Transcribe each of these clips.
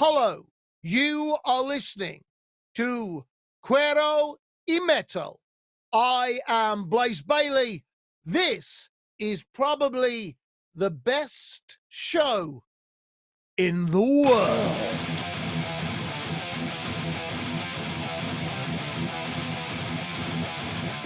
Hello, you are listening to CUERO y Metal. I am Blaze Bayley. This is probably the best show in the world.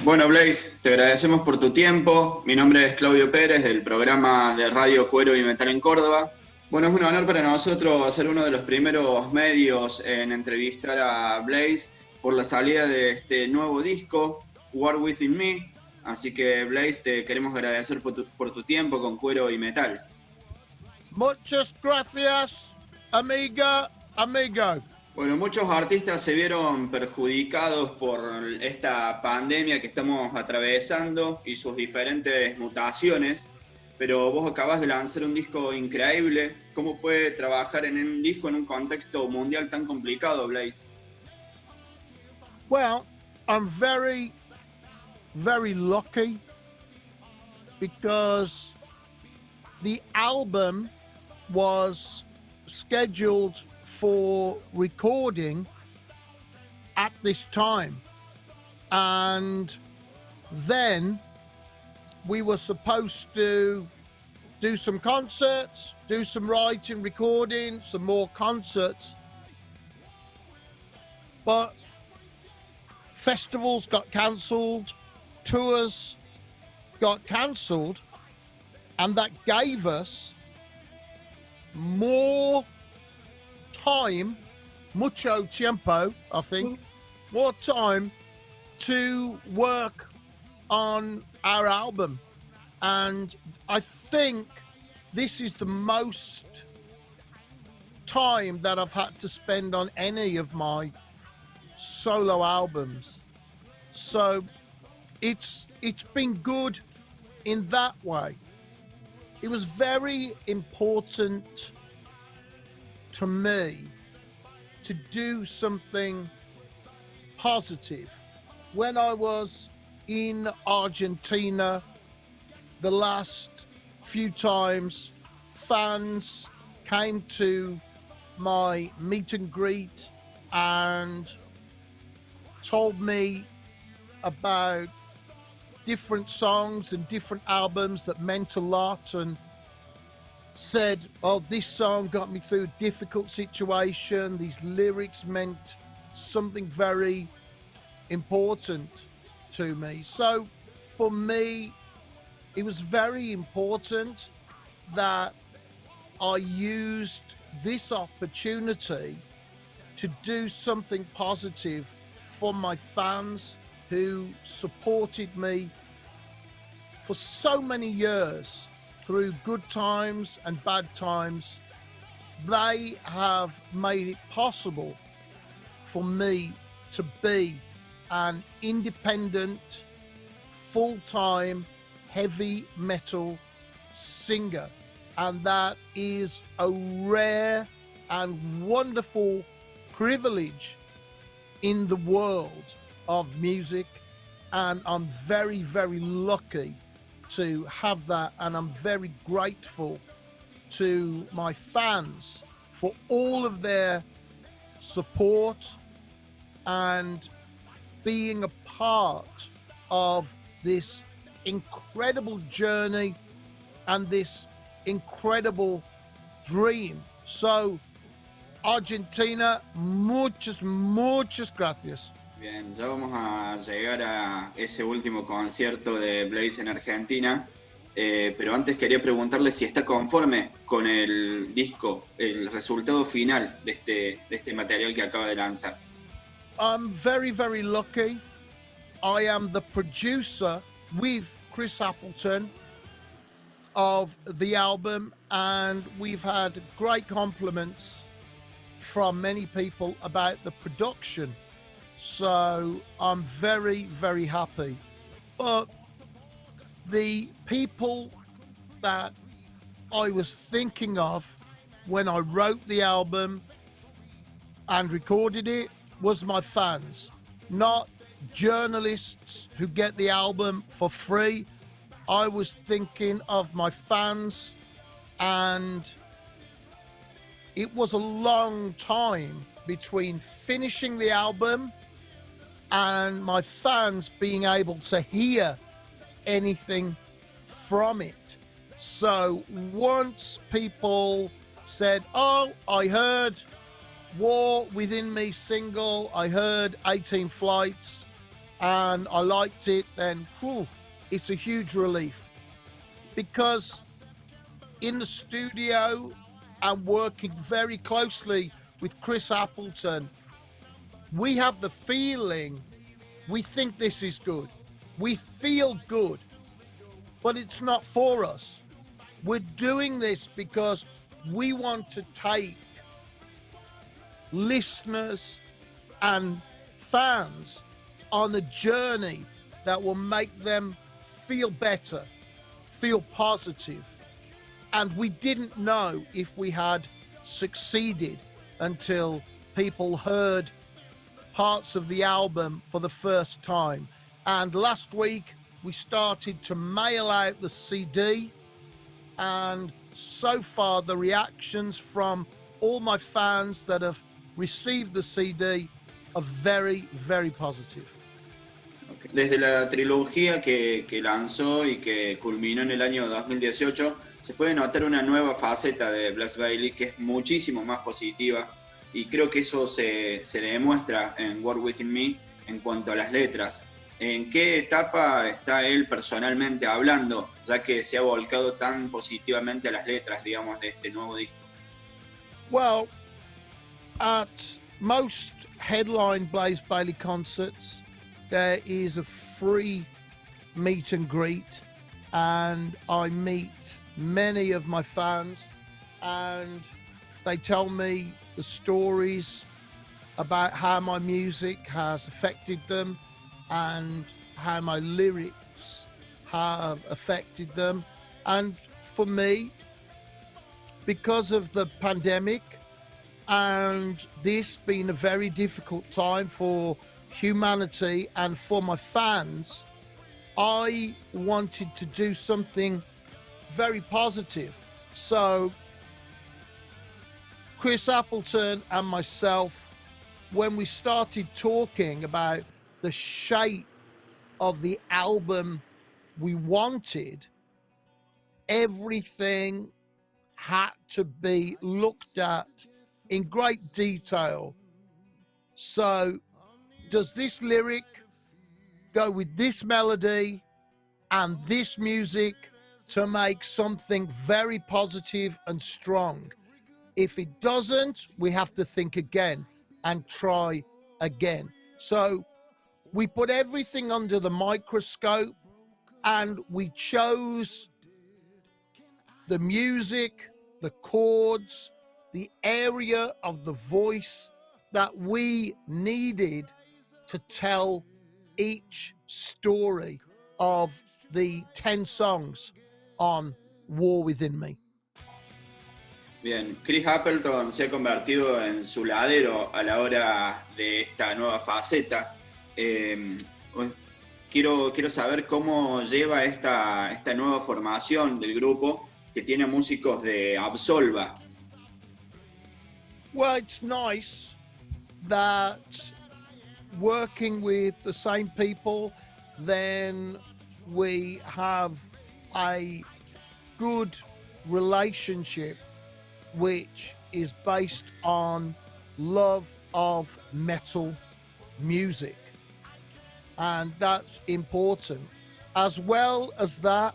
Bueno, Blaze, te agradecemos por tu tiempo. Mi nombre es Claudio Pérez, del programa de radio CUERO y Metal en Córdoba. Bueno, es un honor para nosotros ser uno de los primeros medios en entrevistar a Blaze por la salida de este nuevo disco, War Within Me. Así que, Blaze, te queremos agradecer por tu tiempo con CUERO y Metal. Muchas gracias, amiga, amigo. Bueno, muchos artistas se vieron perjudicados por esta pandemia que estamos atravesando y sus diferentes mutaciones, pero vos acabas de lanzar un disco increíble. ¿Cómo fue trabajar en un disco en un contexto mundial tan complicado, Blaze? Well, I'm very, very lucky because the album was scheduled for recording at this time, and then we were supposed to do some concerts, do some writing, recording, some more concerts, but festivals got cancelled, tours got cancelled, and that gave us more time, mucho tiempo, I think, more time to work on our album. And I think this is the most time that I've had to spend on any of my solo albums. So it's been good in that way. It was very important to me to do something positive. When I was in Argentina the last few times, fans came to my meet and greet and told me about different songs and different albums that meant a lot, and said, oh, this song got me through a difficult situation, these lyrics meant something very important to me. So for me, it was very important that I used this opportunity to do something positive for my fans who supported me for so many years through good times and bad times. They have made it possible for me to be an independent, full-time, heavy metal singer. And that is a rare and wonderful privilege in the world of music. And I'm very, very lucky to have that, and I'm very grateful to my fans for all of their support and being a part of this incredible journey and this incredible dream. So, Argentina, muchas gracias. Bien, ya vamos a llegar a ese último concierto de Blaze en Argentina, pero antes quería preguntarle si está conforme con el disco, el resultado final de este material que acaba de lanzar. I'm very, very lucky. I am the producer with Chris Appleton of the album, and we've had great compliments from many people about the production. So I'm very, very happy. But the people that I was thinking of when I wrote the album and recorded it was my fans, not journalists who get the album for free. I was thinking of my fans and it was a long time between finishing the album and my fans being able to hear anything from it. So once people said, oh, I heard War Within Me single, I heard 18 Flights, and I liked it, then it's a huge relief. Because in the studio, I'm working very closely with Chris Appleton. We have the feeling, we think this is good. We feel good, but it's not for us. We're doing this because we want to take listeners and fans on a journey that will make them feel better, feel positive. And we didn't know if we had succeeded until people heard parts of the album for the first time. And last week we started to mail out the CD, and so far the reactions from all my fans that have received the CD are very, very positive. Desde la trilogía que lanzó y que culminó en el año 2018, se puede notar una nueva faceta de Blaze Bayley que es muchísimo más positiva, y creo que eso se demuestra en War Within Me en cuanto a las letras. ¿En qué etapa está él personalmente hablando, ya que se ha volcado tan positivamente a las letras, digamos, de este nuevo disco? Well, at most headline Blaze Bayley concerts, there is a free meet and greet, and I meet many of my fans, and they tell me the stories about how my music has affected them and how my lyrics have affected them. And for me, because of the pandemic and this being a very difficult time for humanity and for my fans, I wanted to do something very positive. So Chris Appleton and myself, when we started talking about the shape of the album we wanted, everything had to be looked at in great detail. So does this lyric go with this melody and this music to make something very positive and strong? If it doesn't, we have to think again and try again. So we put everything under the microscope, and we chose the music, the chords, the area of the voice that we needed to tell each story of the 10 songs on War Within Me. Bien, Chris Appleton se ha convertido en su ladero a la hora de esta nueva faceta. Quiero saber cómo lleva esta nueva formación del grupo, que tiene músicos de Absolva. Well, it's nice that working with the same people, then we have a good relationship which is based on love of metal music. And that's important. As well as that,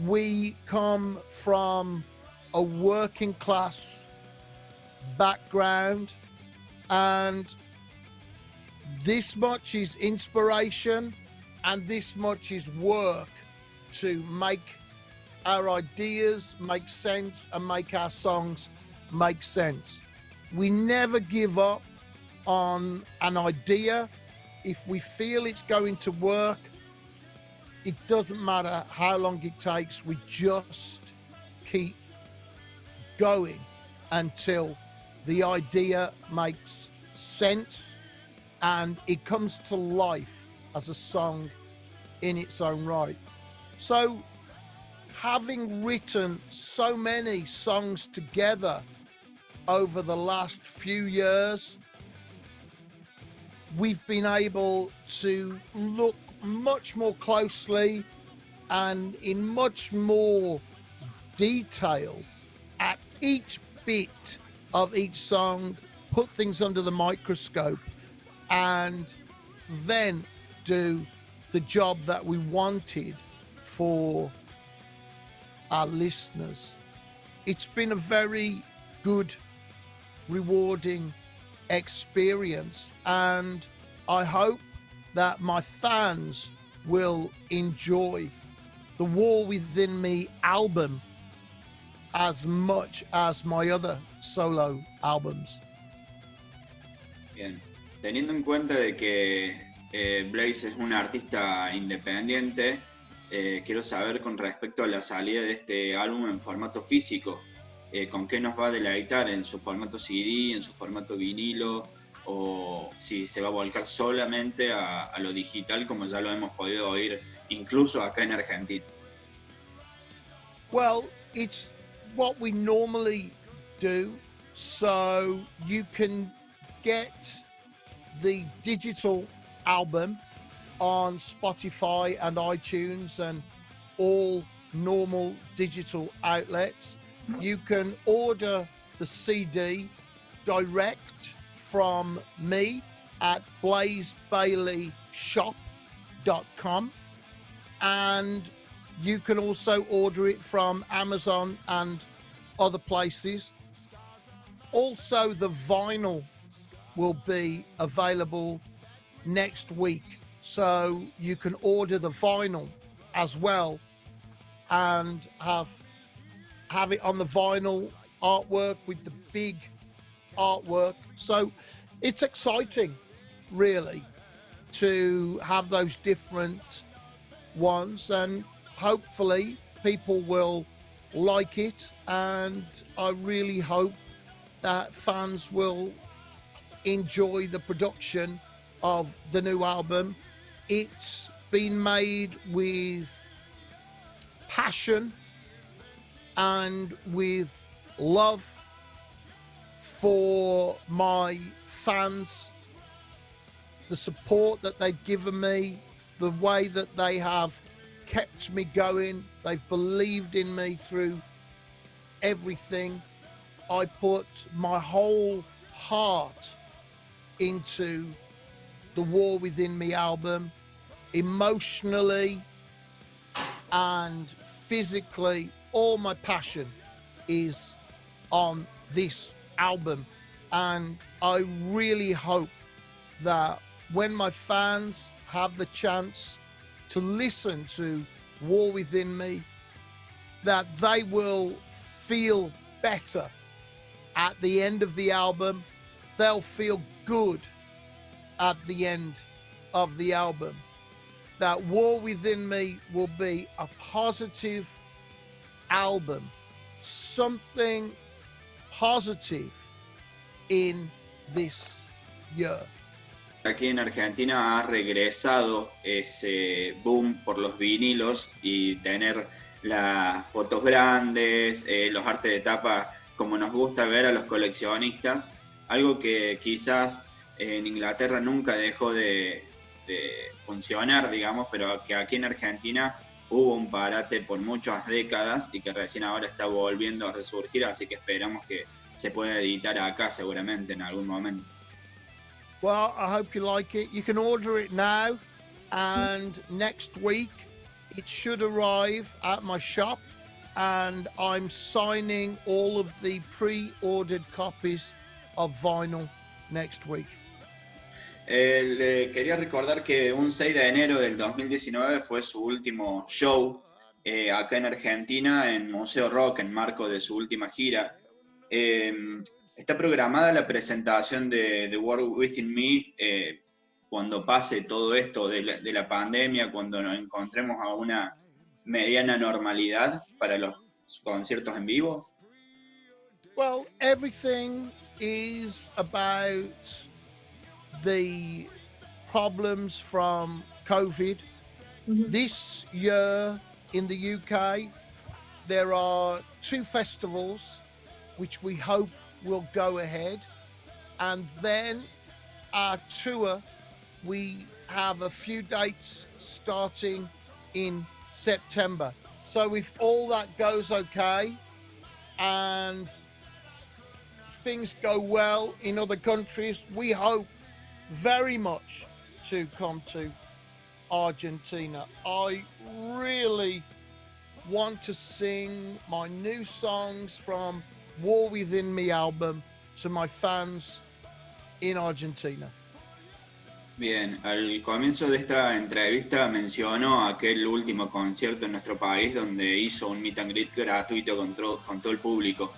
we come from a working class background, and this much is inspiration and this much is work to make our ideas make sense and make our songs make sense. We never give up on an idea. If we feel it's going to work, it doesn't matter how long it takes. We just keep going until the idea makes sense and it comes to life as a song in its own right. So, having written so many songs together over the last few years, we've been able to look much more closely and in much more detail at each bit of each song, put things under the microscope, and then do the job that we wanted for our listeners. It's been a very good, rewarding experience, and I hope that my fans will enjoy the War Within Me album as much as my other solo albums. Bien, teniendo en cuenta de que Blaze es un artista independiente, quiero saber con respecto a la salida de este álbum en formato físico, con qué nos va a deleitar en su formato CD, en su formato vinilo, o si se va a volcar solamente a lo digital, como ya lo hemos podido oír incluso acá en Argentina. Well, it's what we normally do, so you can get the digital album on Spotify and iTunes and all normal digital outlets. You can order the CD direct from me at blazebayleyshop.com, and you can also order it from Amazon and other places. Also, the vinyl will be available next week, so you can order the vinyl as well and have it on the vinyl artwork with the big artwork. So it's exciting, really, to have those different ones, and hopefully people will like it, and I really hope that fans will enjoy the production of the new album. It's been made with passion and with love for my fans, the support that they've given me, the way that they have kept me going. They've believed in me through everything. I put my whole heart into the War Within Me album, emotionally and physically. All my passion is on this album, and I really hope that when my fans have the chance to listen to War Within Me, that they will feel better at the end of the album. They'll feel good at the end of the album. That War Within Me will be a positive album, something positive in this year. Aquí en Argentina ha regresado ese boom por los vinilos y tener las fotos grandes, los artes de tapa como nos gusta ver a los coleccionistas, algo que quizás en Inglaterra nunca dejó de funcionar, digamos, pero que aquí en Argentina hubo un parate por muchas décadas y que recién ahora está volviendo a resurgir, así que esperamos que se pueda editar acá seguramente en algún momento. Well, I hope you like it. You can order it now, and next week it should arrive at my shop, and I'm signing all of the pre-ordered copies of vinyl next week. Le quería recordar que un 6 de enero del 2019 fue su último show acá en Argentina en Museo Rock en marco de su última gira. Está programada la presentación de The War Within Me cuando pase todo esto de la pandemia, cuando nos encontremos a una mediana normalidad para los conciertos en vivo. Well, everything is about the problems from COVID. Mm-hmm. This year in the UK, there are 2 festivals which we hope will go ahead, and then our tour, we have a few dates starting in September. So if all that goes okay and things go well in other countries, we hope very much to come to Argentina. I really want to sing my new songs from War Within Me album to my fans in Argentina. Bien, al comienzo de esta entrevista mencionó aquel último concierto en nuestro país donde hizo un meet and greet gratuito con todo el público.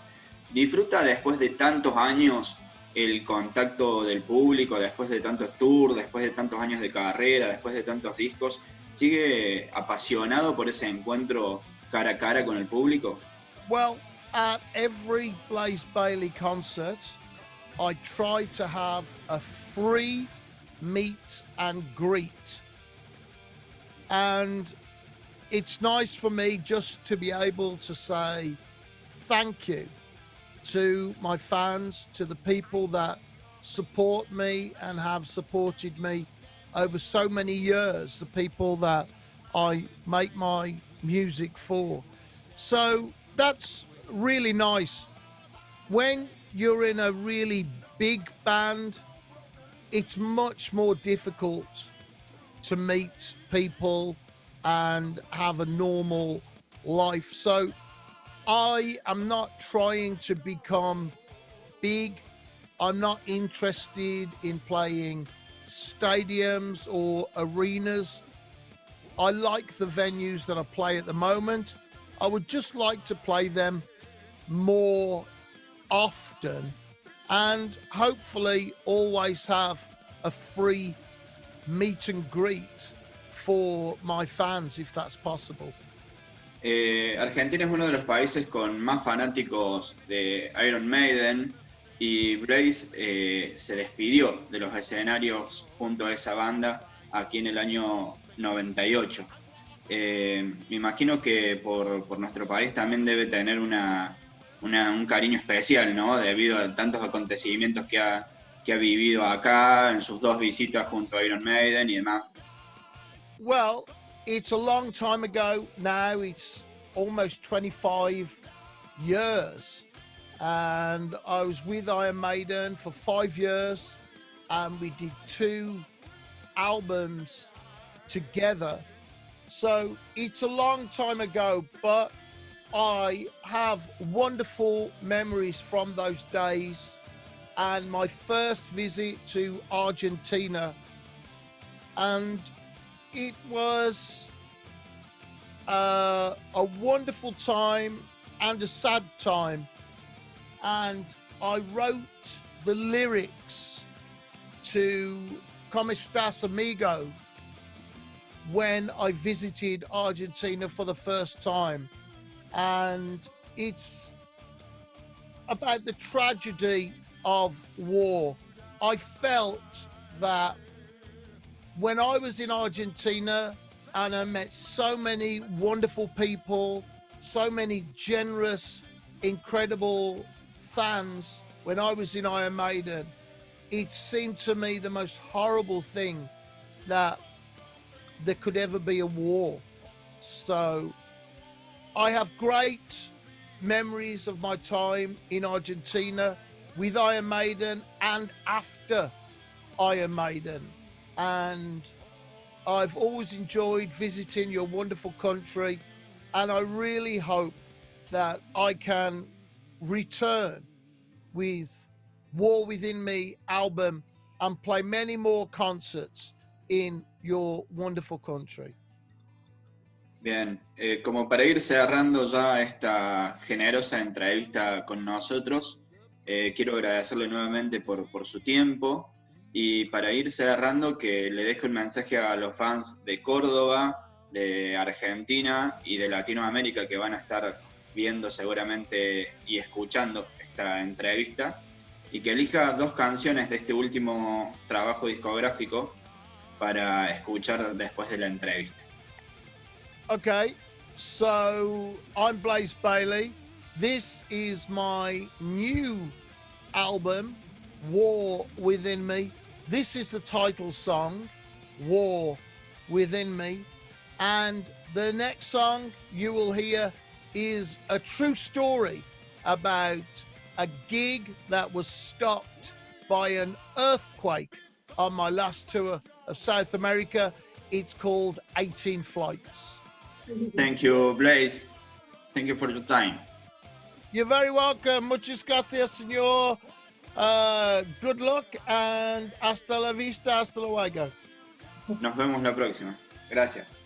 ¿Disfruta después de tantos años el contacto del público, después de tantos tours, después de tantos años de carrera, después de tantos discos? ¿Sigue apasionado por ese encuentro cara a cara con el público? Well, at every Blaze Bayley concert, I try to have a free meet and greet. And it's nice for me just to be able to say thank you to my fans, to the people that support me and have supported me over so many years, the people that I make my music for. So that's really nice. When you're in a really big band, it's much more difficult to meet people and have a normal life. So I am not trying to become big. I'm not interested in playing stadiums or arenas. I like the venues that I play at the moment. I would just like to play them more often and hopefully always have a free meet and greet for my fans if that's possible. Argentina es uno de los países con más fanáticos de Iron Maiden y Blaze se despidió de los escenarios junto a esa banda aquí en el año 98. Me imagino que por nuestro país también debe tener un cariño especial, ¿no? Debido a tantos acontecimientos que ha vivido acá en sus 2 visitas junto a Iron Maiden y demás. Well, it's a long time ago now. It's almost 25 years. And I was with Iron Maiden for 5 years. And we did 2 albums together. So it's a long time ago, but I have wonderful memories from those days. And my first visit to Argentina, and it was a wonderful time and a sad time. And I wrote the lyrics to Como Estás, Amigo when I visited Argentina for the first time. And it's about the tragedy of war. I felt that when I was in Argentina and I met so many wonderful people, so many generous, incredible fans when I was in Iron Maiden, it seemed to me the most horrible thing that there could ever be a war. So I have great memories of my time in Argentina with Iron Maiden and after Iron Maiden. And I've always enjoyed visiting your wonderful country. And I really hope that I can return with War Within Me album and play many more concerts in your wonderful country. Bien, como para ir cerrando ya esta generosa entrevista con nosotros, quiero agradecerle nuevamente por su tiempo y para ir cerrando que le dejo un mensaje a los fans de Córdoba, de Argentina y de Latinoamérica que van a estar viendo seguramente y escuchando esta entrevista y que elija 2 canciones de este último trabajo discográfico para escuchar después de la entrevista. Okay, so I'm Blaze Bayley. This is my new album, War Within Me. This is the title song, War Within Me. And the next song you will hear is a true story about a gig that was stopped by an earthquake on my last tour of South America. It's called 18 Flights. Thank you, Blaze. Thank you for your time. You're very welcome. Muchas gracias, señor. Good luck and hasta la vista, hasta luego. Nos vemos la próxima. Gracias.